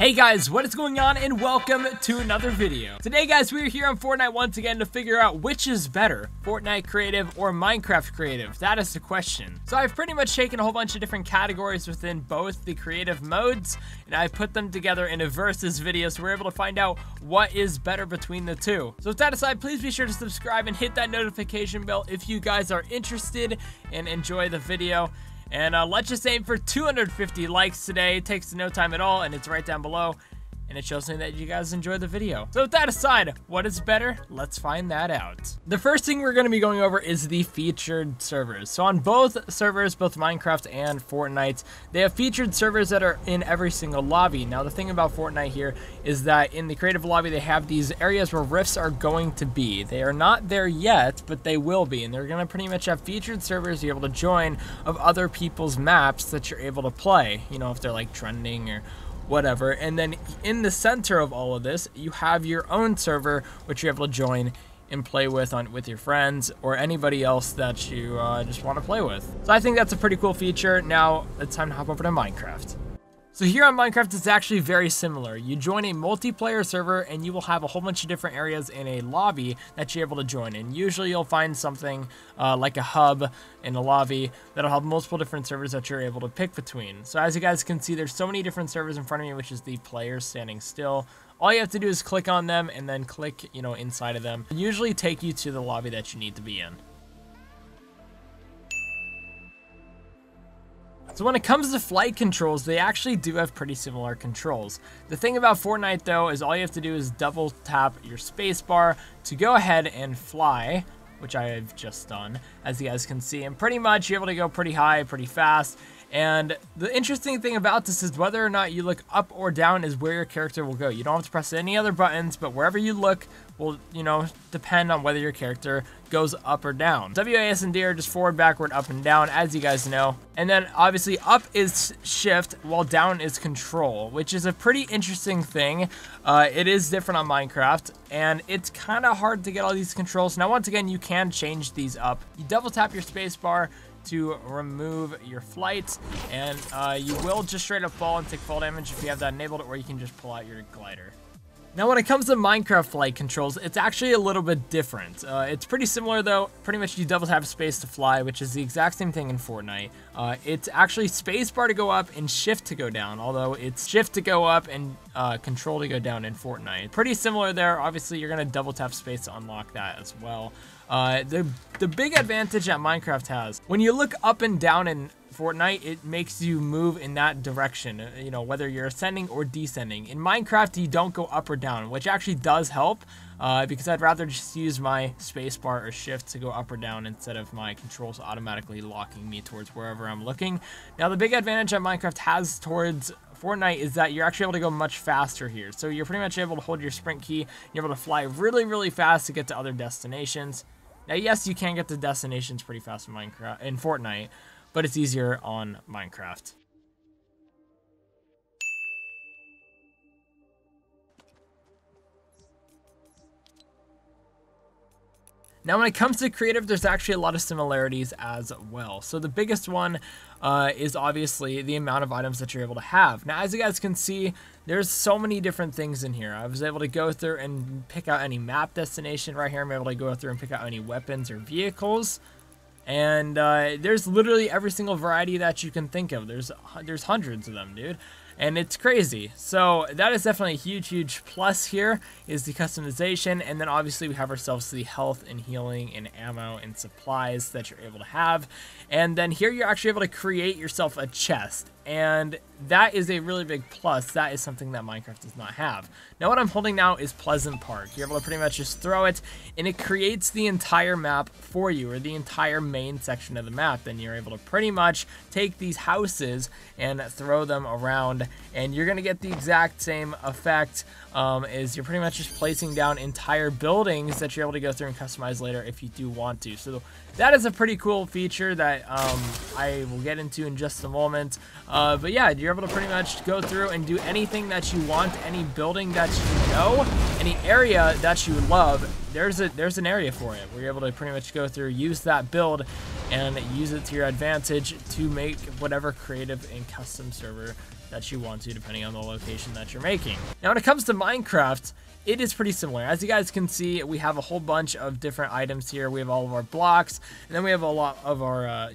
Hey guys, what is going on and welcome to another video. Today guys, we're here on Fortnite once again to figure out which is better, Fortnite creative or Minecraft creative. That is the question. So I've pretty much taken a whole bunch of different categories within both the creative modes and I've put them together in a versus video so we're able to find out what is better between the two. So with that aside, please be sure to subscribe and hit that notification bell if you guys are interested and enjoy the video. And let's just aim for 250 likes today. It takes no time at all, and it's right down below. And it shows me that you guys enjoyed the video. So with that aside, what is better? Let's find that out. The first thing we're going to be going over is the featured servers. So on both servers, both Minecraft and Fortnite, they have featured servers that are in every single lobby. Now the thing about Fortnite here is that in the creative lobby, they have these areas where rifts are going to be. They are not there yet, but they will be. And they're going to pretty much have featured servers you're able to join of other people's maps that you're able to play. You know, if they're like trending or whatever. And then in the center of all of this, you have your own server which you're able to join and play with your friends or anybody else that you just want to play with. So I think that's a pretty cool feature. Now it's time to hop over to Minecraft. So here on Minecraft, it's actually very similar. You join a multiplayer server and you will have a whole bunch of different areas in a lobby that you're able to join. And usually you'll find something like a hub in a lobby that'll have multiple different servers that you're able to pick between. So as you guys can see, there's so many different servers in front of me, which is the players standing still. All you have to do is click on them and then click, inside of them. They usually take you to the lobby that you need to be in. So when it comes to flight controls, they actually do have pretty similar controls. The thing about Fortnite though is all you have to do is double tap your spacebar to go ahead and fly, which I have just done, as you guys can see. And pretty much you're able to go pretty high, pretty fast. And the interesting thing about this is whether or not you look up or down is where your character will go. You don't have to press any other buttons, but wherever you look will, depend on whether your character goes up or down. W, A, S, and D are just forward, backward, up, and down, as you guys know. And then obviously up is shift, while down is control, which is a pretty interesting thing. It is different on Minecraft, and it's kind of hard to get all these controls. Now, once again, you can change these up. You double tap your space bar to remove your flight, and you will just straight up fall and take fall damage if you have that enabled, or you can just pull out your glider. Now when it comes to Minecraft flight controls, it's actually a little bit different. It's pretty similar though. Pretty much you double tap space to fly, which is the exact same thing in Fortnite. It's actually spacebar to go up and shift to go down, although it's shift to go up and control to go down in Fortnite. Pretty similar there. Obviously you're gonna double tap space to unlock that as well. The big advantage that Minecraft has, when you look up and down in Fortnite, it makes you move in that direction, whether you're ascending or descending. In Minecraft, you don't go up or down, which actually does help because I'd rather just use my spacebar or shift to go up or down instead of my controls automatically locking me towards wherever I'm looking. Now, the big advantage that Minecraft has towards Fortnite is that you're actually able to go much faster here. So you're pretty much able to hold your sprint key. You're able to fly really, really fast to get to other destinations. Now, yes, you can get to destinations pretty fast in Fortnite, but it's easier on Minecraft. Now, when it comes to creative, there's actually a lot of similarities as well. So the biggest one is obviously the amount of items that you're able to have. Now, as you guys can see, there's so many different things in here. I was able to go through and pick out any map destination right here. I'm able to go through and pick out any weapons or vehicles. And there's literally every single variety that you can think of. There's hundreds of them, dude. And it's crazy. So that is definitely a huge, huge plus here is the customization. And then obviously we have ourselves the health and healing and ammo and supplies that you're able to have. And then here you're actually able to create yourself a chest. And that is a really big plus. That is something that Minecraft does not have. Now what I'm holding now is Pleasant Park. You're able to pretty much just throw it and it creates the entire map for you, or the entire main section of the map. Then you're able to pretty much take these houses and throw them around, and you're gonna get the exact same effect is you're pretty much just placing down entire buildings that you're able to go through and customize later if you do want to. So that is a pretty cool feature that I will get into in just a moment. But yeah, you're able to pretty much go through and do anything that you want, any building that you know, any area that you love. There's an area for it where you're able to pretty much go through, use that build, and use it to your advantage to make whatever creative and custom server that you want to, depending on the location that you're making. Now, when it comes to Minecraft, it is pretty similar. As you guys can see, we have a whole bunch of different items here. We have all of our blocks, and then we have a lot of our,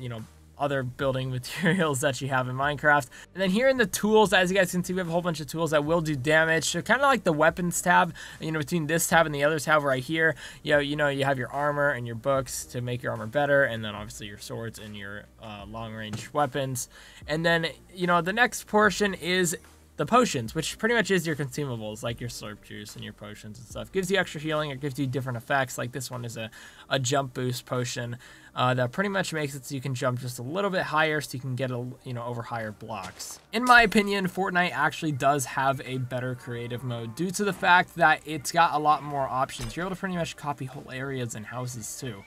other building materials that you have in Minecraft. And then here in the tools, as you guys can see, we have a whole bunch of tools that will do damage. So kind of like the weapons tab, between this tab and the other tab right here, you have your armor and your books to make your armor better, and then obviously your swords and your long-range weapons. And then, the next portion is the potions, which pretty much is your consumables, like your slurp juice and your potions and stuff. Gives you extra healing. It gives you different effects. Like this one is a jump boost potion that pretty much makes it so you can jump just a little bit higher, so you can get over higher blocks. In my opinion, Fortnite actually does have a better creative mode due to the fact that it's got a lot more options. You're able to pretty much copy whole areas and houses too.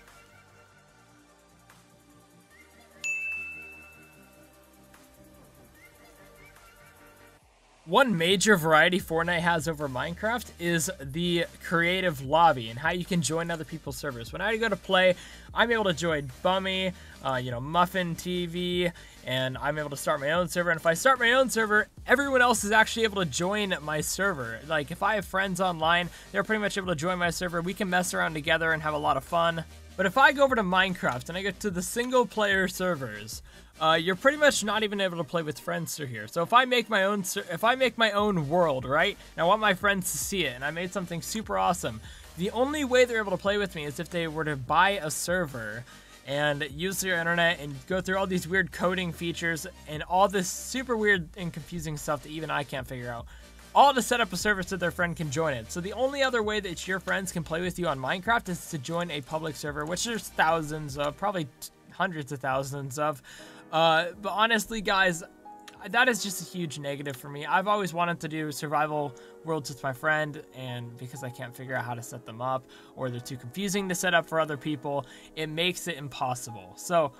One major variety Fortnite has over Minecraft is the creative lobby and how you can join other people's servers. When I go to play, I'm able to join Bummy, Muffin TV, and I'm able to start my own server. And if I start my own server, everyone else is actually able to join my server. Like if I have friends online, they're pretty much able to join my server. We can mess around together and have a lot of fun. But if I go over to Minecraft and I get to the single player servers, you're pretty much not even able to play with friends through here. So if I make my own world, right, and I want my friends to see it, and I made something super awesome, the only way they're able to play with me is if they were to buy a server and use their internet and go through all these weird coding features and all this super weird and confusing stuff that even I can't figure out, all to set up a server so their friend can join it. So the only other way that your friends can play with you on Minecraft is to join a public server, which there's thousands of, probably hundreds of thousands of. But honestly, guys, that is just a huge negative for me. I've always wanted to do survival worlds with my friend, and because I can't figure out how to set them up, or they're too confusing to set up for other people, it makes it impossible. So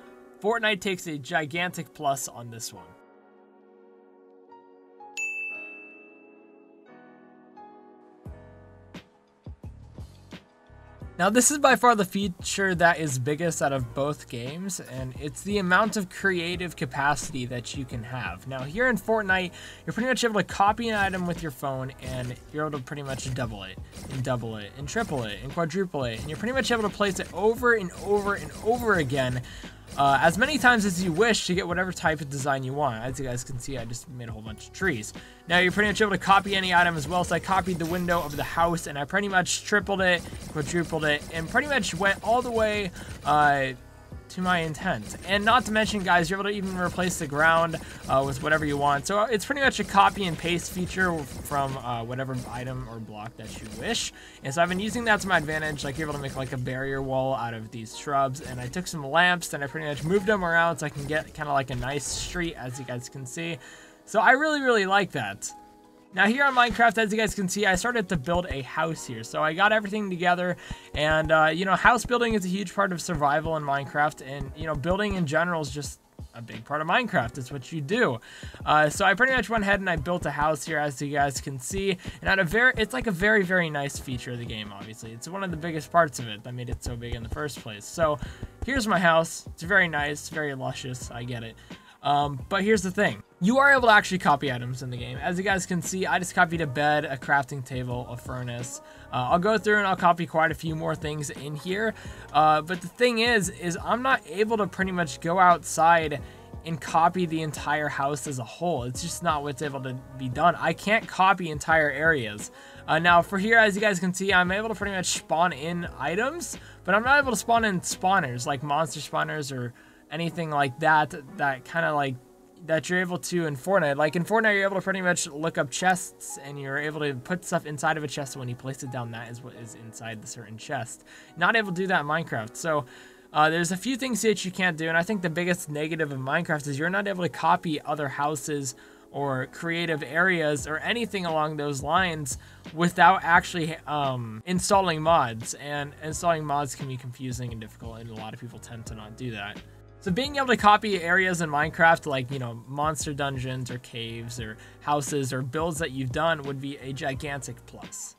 Fortnite takes a gigantic plus on this one. Now, this is by far the feature that is biggest out of both games, and it's the amount of creative capacity that you can have. Now, here in Fortnite, you're pretty much able to copy an item with your phone, and you're able to pretty much double it, and triple it, and quadruple it, and you're pretty much able to place it over and over and over again, as many times as you wish to get whatever type of design you want. As you guys can see, I just made a whole bunch of trees. Now you're pretty much able to copy any item as well. So I copied the window of the house, and I pretty much tripled it, quadrupled it, and pretty much went all the way to my intent. And not to mention, guys, you're able to even replace the ground with whatever you want. So it's pretty much a copy and paste feature from whatever item or block that you wish. And so I've been using that to my advantage. Like, you're able to make like a barrier wall out of these shrubs, and I took some lamps and I pretty much moved them around so I can get kind of like a nice street, as you guys can see. So I really like that. Now here on Minecraft, as you guys can see, I started to build a house here. So I got everything together, and house building is a huge part of survival in Minecraft, and building in general is just a big part of Minecraft. It's what you do. So I pretty much went ahead and I built a house here, as you guys can see, and it's like a very nice feature of the game. Obviously, it's one of the biggest parts of it that made it so big in the first place. So here's my house. It's very nice, very luscious. I get it. But here's the thing. You are able to actually copy items in the game. As you guys can see, I just copied a bed, a crafting table, a furnace. I'll go through and I'll copy quite a few more things in here. But the thing is I'm not able to pretty much go outside and copy the entire house as a whole. It's just not what's able to be done. I can't copy entire areas. Now for here, as you guys can see, I'm able to pretty much spawn in items, but I'm not able to spawn in spawners, like monster spawners or anything like that, that you're able to in Fortnite. Like in Fortnite, you're able to pretty much look up chests, and you're able to put stuff inside of a chest. When you place it down, that is what is inside the certain chest. Not able to do that in Minecraft. So there's a few things that you can't do, and I think the biggest negative of Minecraft is you're not able to copy other houses or creative areas or anything along those lines without actually installing mods. And installing mods can be confusing and difficult, and a lot of people tend to not do that. So being able to copy areas in Minecraft, like, monster dungeons or caves or houses or builds that you've done, would be a gigantic plus.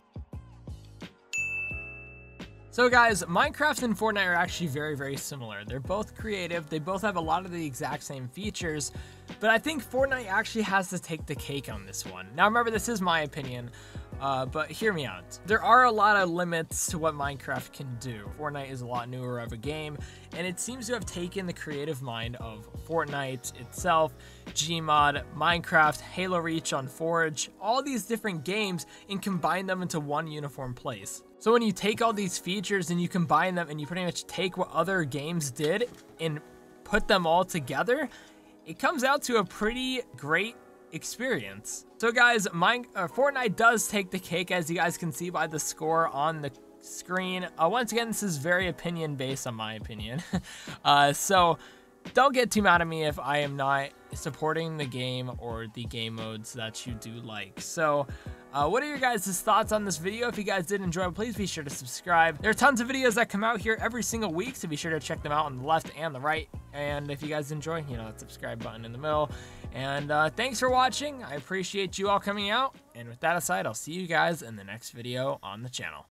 So guys, Minecraft and Fortnite are actually very, very similar. They're both creative, they both have a lot of the exact same features, but I think Fortnite actually has to take the cake on this one. Now remember, this is my opinion, but hear me out. There are a lot of limits to what Minecraft can do. Fortnite is a lot newer of a game, and it seems to have taken the creative mind of Fortnite itself, Gmod, Minecraft, Halo Reach on Forge, all these different games, and combine them into one uniform place. So when you take all these features and you combine them and you pretty much take what other games did and put them all together, it comes out to a pretty great experience. So guys, Fortnite does take the cake, as you guys can see by the score on the screen. Once again, this is very opinion based on my opinion. So don't get too mad at me if I am not supporting the game or the game modes that you do like. So what are your guys' thoughts on this video? If you guys did enjoy it, please be sure to subscribe. There are tons of videos that come out here every single week, so be sure to check them out on the left and the right. And if you guys enjoy, that subscribe button in the middle. And thanks for watching. I appreciate you all coming out. And with that aside, I'll see you guys in the next video on the channel.